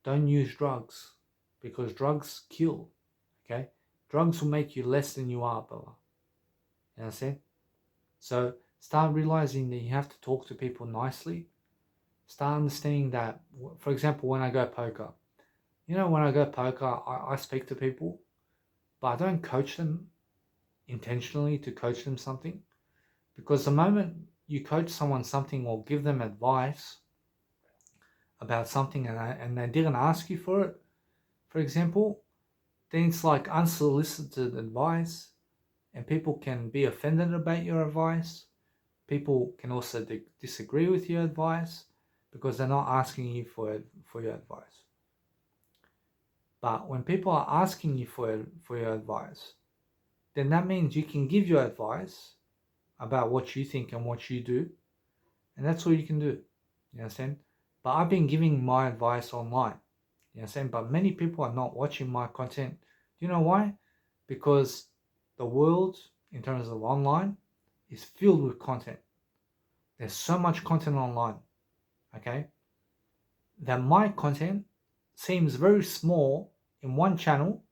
Don't use drugs, because drugs kill. Okay? Drugs will make you less than you are, brother. You know what I'm saying? So start realizing that you have to talk to people nicely. Start understanding that, for example, when I go poker, when I go poker, I speak to people, but I don't coach them intentionally to coach them something. Because the moment you coach someone something or give them advice about something and they didn't ask you for it, for example, then it's like unsolicited advice, and people can be offended about your advice. People can also disagree with your advice because they're not asking you for your advice. But when people are asking you for your advice, then that means you can give your advice about what you think and what you do, and that's all you can do. You understand? But I've been giving my advice online. You understand? But many people are not watching my content. Do you know why? Because the world, in terms of online, is filled with content. There's so much content online, okay, that my content seems very small in one channel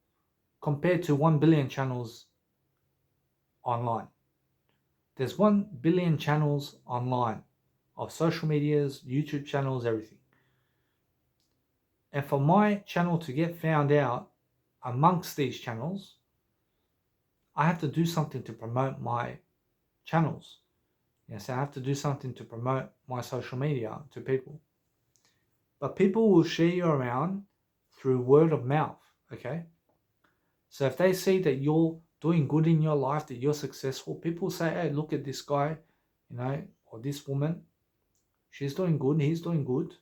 compared to 1 billion channels online. There's 1 billion channels online of social medias, YouTube channels, everything. And for my channel to get found out amongst these channels, I have to do something to promote my channels. Yes, I have to do something to promote my social media to people. But people will share you around through word of mouth, okay? So if they see that you're doing good in your life, that you're successful, people say, hey, look at this guy, or this woman. She's doing good, he's doing good.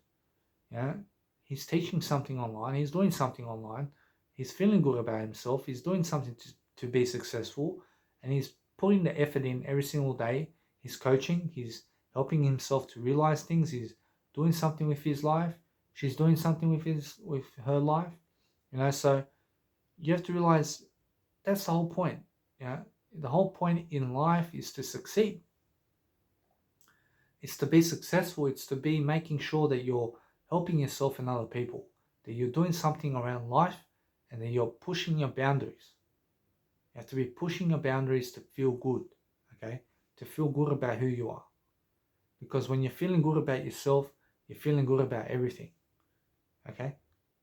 He's teaching something online, he's doing something online, he's feeling good about himself, he's doing something to be successful, and he's putting the effort in every single day. He's coaching, he's helping himself to realize things, he's doing something with his life, she's doing something with her life. So you have to realize that's the whole point. The whole point in life is to succeed. It's to be successful. It's to be making sure that you're helping yourself and other people, that you're doing something around life, and that you're pushing your boundaries. You have to be pushing your boundaries to feel good, okay? To feel good about who you are. Because when you're feeling good about yourself, you're feeling good about everything, okay?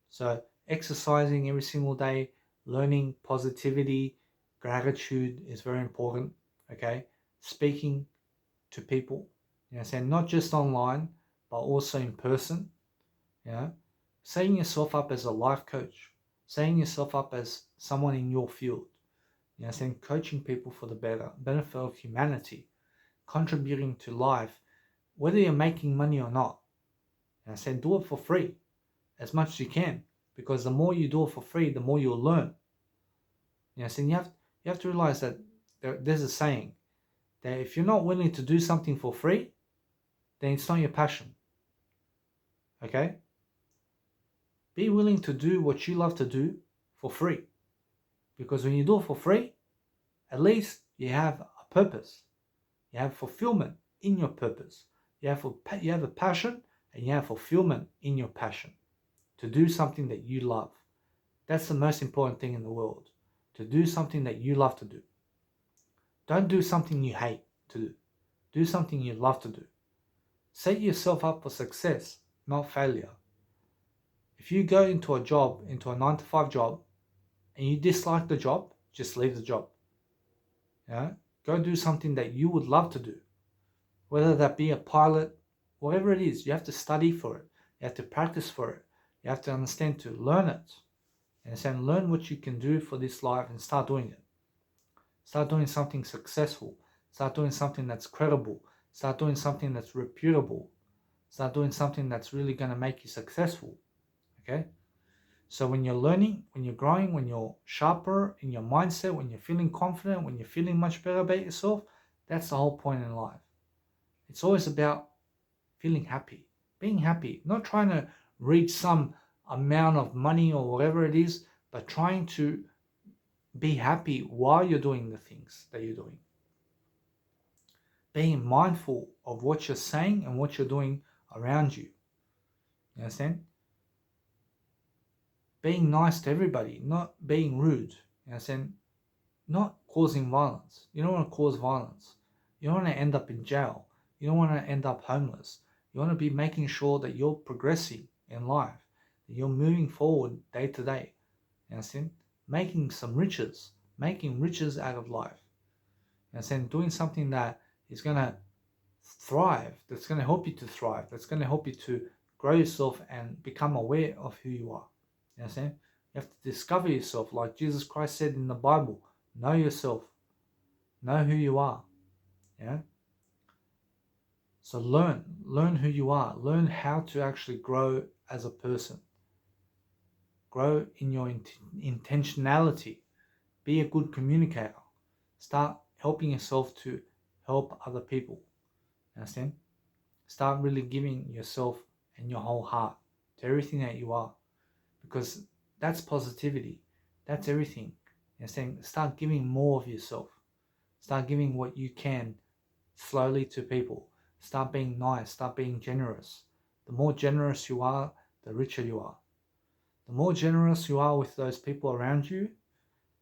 So exercising every single day, learning positivity, gratitude is very important, okay? Speaking to people, not just online, but also in person, setting yourself up as a life coach, setting yourself up as someone in your field, coaching people for the benefit of humanity, contributing to life, whether you're making money or not. Do it for free as much as you can, because the more you do it for free, the more you'll learn. You have to realize that there's a saying that if you're not willing to do something for free, then it's not your passion. Okay? Be willing to do what you love to do for free. Because when you do it for free, at least you have a purpose. You have fulfillment in your purpose. You have a passion, and you have fulfillment in your passion to do something that you love. That's the most important thing in the world. To do something that you love to do. Don't do something you hate to do. Do something you love to do. Set yourself up for success, not failure. If you go into a 9-to-5 job, and you dislike the job, just leave the job. Go do something that you would love to do. Whether that be a pilot, whatever it is, you have to study for it. You have to practice for it. You have to understand to learn it. Learn what you can do for this life and start doing it. Start doing something successful. Start doing something that's credible. Start doing something that's reputable. Start doing something that's really going to make you successful. Okay? So when you're learning, when you're growing, when you're sharper in your mindset, when you're feeling confident, when you're feeling much better about yourself, that's the whole point in life. It's always about feeling happy, being happy, not trying to reach some amount of money or whatever it is, but trying to be happy while you're doing the things that you're doing. Being mindful of what you're saying and what you're doing around you. You understand? Being nice to everybody, not being rude. You understand? Not causing violence. You don't want to cause violence. You don't want to end up in jail. You don't want to end up homeless. You want to be making sure that you're progressing in life, that you're moving forward day to day. You understand? Making some riches, making riches out of life. You understand? Doing something that is going to thrive, that's going to help you to thrive, that's going to help you to grow yourself and become aware of who you are. You understand? You have to discover yourself, like Jesus Christ said in the Bible. Know yourself. Know who you are. Yeah. So learn who you are. Learn how to actually grow as a person. Grow in your intentionality. Be a good communicator. Start helping yourself to help other people. Understand? Start really giving yourself and your whole heart to everything that you are, because that's positivity. That's everything. Understand? Start giving more of yourself. Start giving what you can slowly to people. Start being nice. Start being generous. The more generous you are, the richer you are. The more generous you are with those people around you,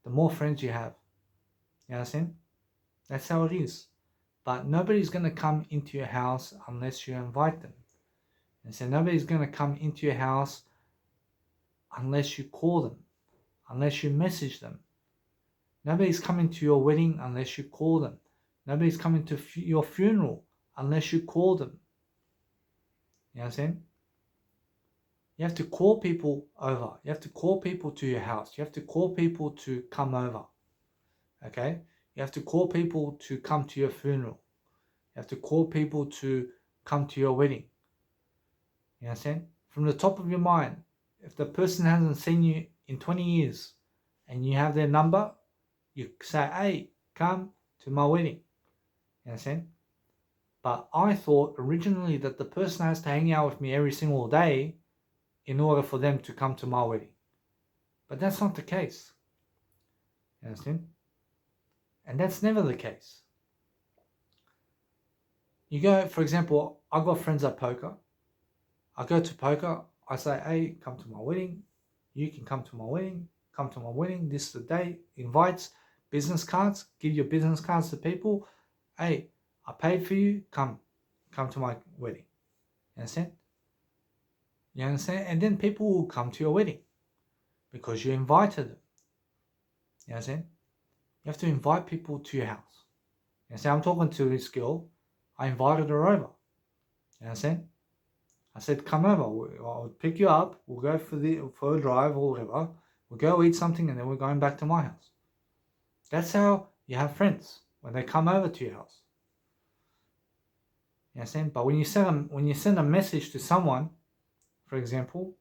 the more friends you have. You understand? That's how it is. But nobody's going to come into your house unless you invite them. And so nobody's going to come into your house unless you call them, unless you message them. Nobody's coming to your wedding unless you call them. Nobody's coming to your funeral unless you call them. You understand? You have to call people over. You have to call people to your house. You have to call people to come over. Okay? You have to call people to come to your funeral. You have to call people to come to your wedding. You understand? From the top of your mind, if the person hasn't seen you in 20 years and you have their number, you say, hey, come to my wedding. You understand? But I thought originally that the person has to hang out with me every single day in order for them to come to my wedding. But that's not the case. You understand? And that's never the case. You go, for example, I got friends at poker. I go to poker, I say, hey, come to my wedding. You can come to my wedding. Come to my wedding. This is the day. Invites, business cards. Give your business cards to people. Hey, I paid for you. Come to my wedding. You understand? You understand? And then people will come to your wedding because you invited them. You understand? You have to invite people to your house. You understand? I'm talking to this girl. I invited her over. You understand? I said, come over. I'll pick you up. We'll go for a drive or whatever. We'll go eat something and then we're going back to my house. That's how you have friends, when they come over to your house. You understand? But when you send a message to someone, for example,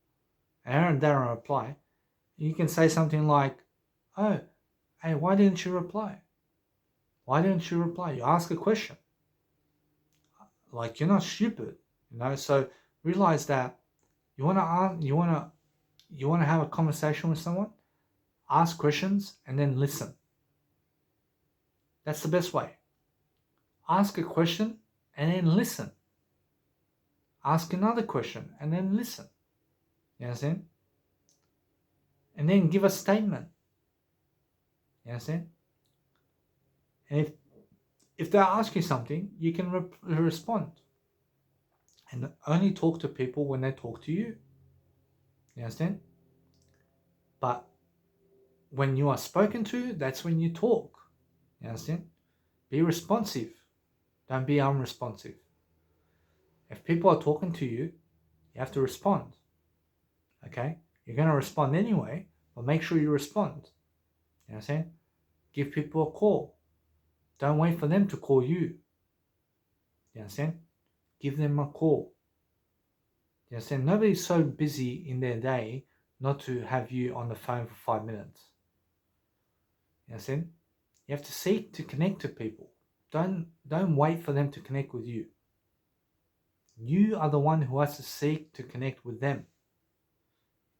and they don't reply, you can say something like, oh, hey, why didn't you reply? Why didn't you reply? You ask a question. Like, you're not stupid, so realize that you want to have a conversation with someone, ask questions and then listen. That's the best way. Ask a question and then listen. Ask another question and then listen. You understand? And then give a statement. You understand? And if they ask you something, you can respond. And only talk to people when they talk to you. You understand? But when you are spoken to, that's when you talk. You understand? Be responsive. Don't be unresponsive. If people are talking to you, you have to respond. Okay? You're going to respond anyway, but make sure you respond. You understand? Give people a call. Don't wait for them to call you. You understand? Give them a call. You understand? Nobody's so busy in their day not to have you on the phone for 5 minutes. You understand? You have to seek to connect to people. Don't wait for them to connect with you. You are the one who has to seek to connect with them.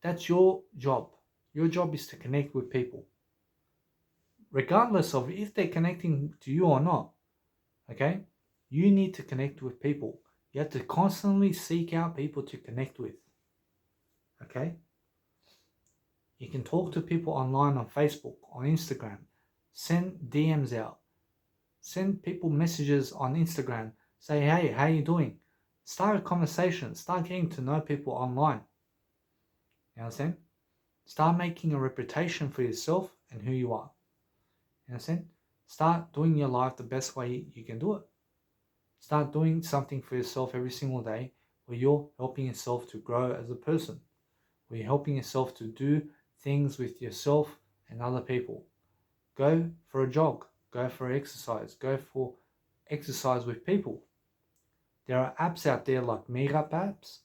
That's your job. Your job is to connect with people, regardless of if they're connecting to you or not. Okay? You need to connect with people. You have to constantly seek out people to connect with. Okay? You can talk to people online on Facebook, on Instagram. Send DMs out. Send people messages on Instagram. Say, hey, how you doing? Start a conversation. Start getting to know people online. You understand? Start making a reputation for yourself and who you are. You understand? Start doing your life the best way you can do it. Start doing something for yourself every single day where you're helping yourself to grow as a person. Where you're helping yourself to do things with yourself and other people. Go for a jog. Go for exercise. Go for exercise with people. There are apps out there like meetup apps.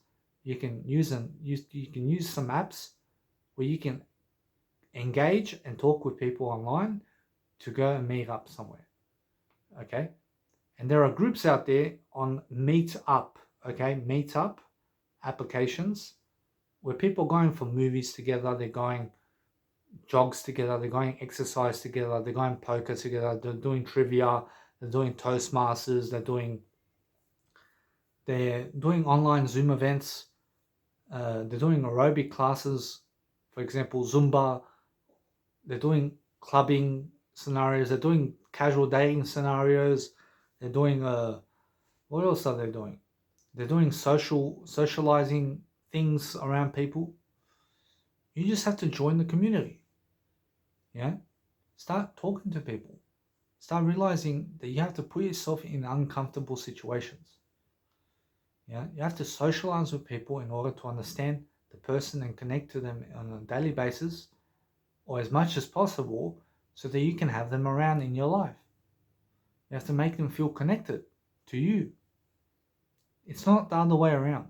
You can use some apps where you can engage and talk with people online to go and meet up somewhere. Okay? And there are groups out there on Meetup, okay? Meetup applications where people are going for movies together, they're going jogs together, they're going exercise together, they're going poker together, they're doing trivia, they're doing Toastmasters, they're doing online Zoom events, they're doing aerobic classes, for example, Zumba, they're doing clubbing scenarios, they're doing casual dating scenarios, they're doing, what else are they doing? They're doing socializing things around people. You just have to join the community. Yeah? Start talking to people. Start realizing that you have to put yourself in uncomfortable situations. Yeah? You have to socialize with people in order to understand the person and connect to them on a daily basis or as much as possible so that you can have them around in your life. You have to make them feel connected to you. It's not the other way around.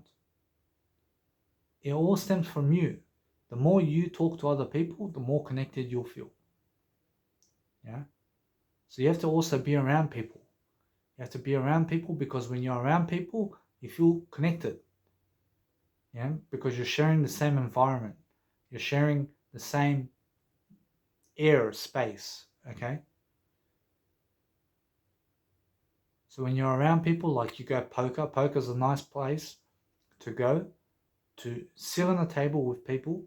It all stems from you. The more you talk to other people, the more connected you'll feel. Yeah? So you have to also be around people. You have to be around people because when you're around people, you feel connected. Yeah? Because you're sharing the same environment. You're sharing the same air, space. Okay? So when you're around people, like you go poker's a nice place to go, to sit on a table with people,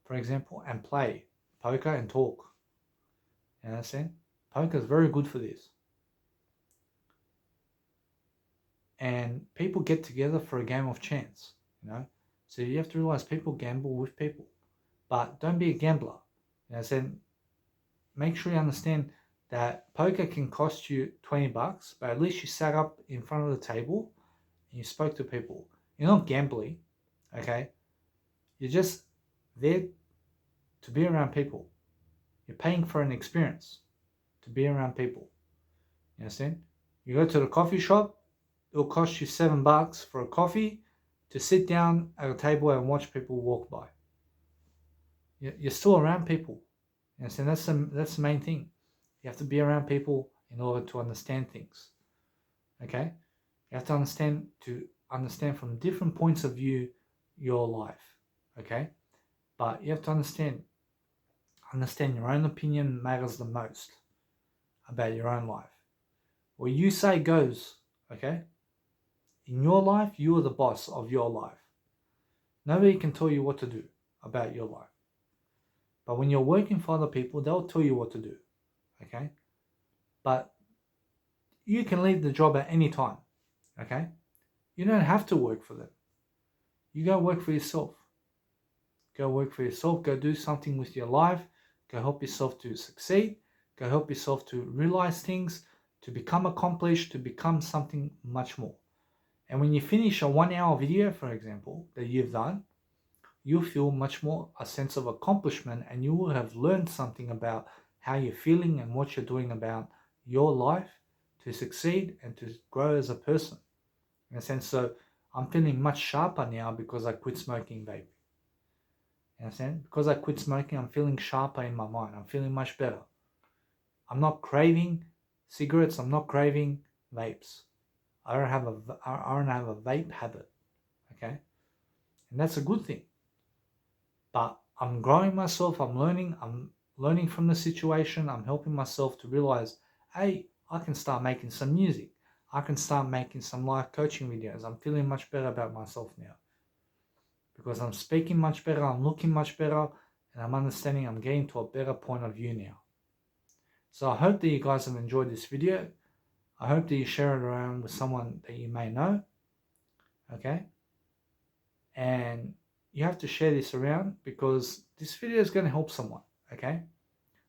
for example, and play poker and talk. You understand? Poker is very good for this. And people get together for a game of chance, you know? So you have to realize people gamble with people. But don't be a gambler. You understand? Make sure you understand that poker can cost you $20, but at least you sat up in front of the table and you spoke to people. You're not gambling, okay? You're just there to be around people. You're paying for an experience to be around people. You understand? You go to the coffee shop, it'll cost you $7 for a coffee to sit down at a table and watch people walk by. You're still around people. You understand? That's the main thing. You have to be around people in order to understand things. Okay? You have to understand from different points of view your life. Okay? But you have to understand your own opinion matters the most about your own life. What you say goes, okay? In your life, you are the boss of your life. Nobody can tell you what to do about your life. But when you're working for other people, they'll tell you what to do, okay? But you can leave the job at any time, okay? You don't have to work for them. You go work for yourself. Go work for yourself. Go do something with your life. Go help yourself to succeed. Go help yourself to realize things, to become accomplished, to become something much more. And when you finish a 1-hour video, for example, that you've done, you'll feel much more a sense of accomplishment and you will have learned something about how you're feeling and what you're doing about your life to succeed and to grow as a person. In a sense, so I'm feeling much sharper now because I quit smoking vape. You understand? Because I quit smoking, I'm feeling sharper in my mind. I'm feeling much better. I'm not craving cigarettes. I'm not craving vapes. I don't have a vape habit. Okay? And that's a good thing. But I'm growing myself. I'm learning from the situation. I'm helping myself to realize, hey, I can start making some music. I can start making some live coaching videos. I'm feeling much better about myself now because I'm speaking much better, I'm looking much better, and I'm understanding, I'm getting to a better point of view now. So I hope that you guys have enjoyed this video. I hope that you share it around with someone that you may know, okay? And you have to share this around because this video is going to help someone, okay?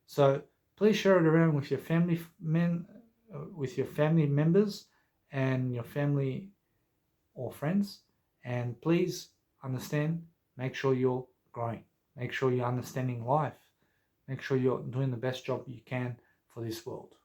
So please share it around with your family with your family members and your family or friends. And please understand, make sure you're growing. Make sure you're understanding life. Make sure you're doing the best job you can for this world.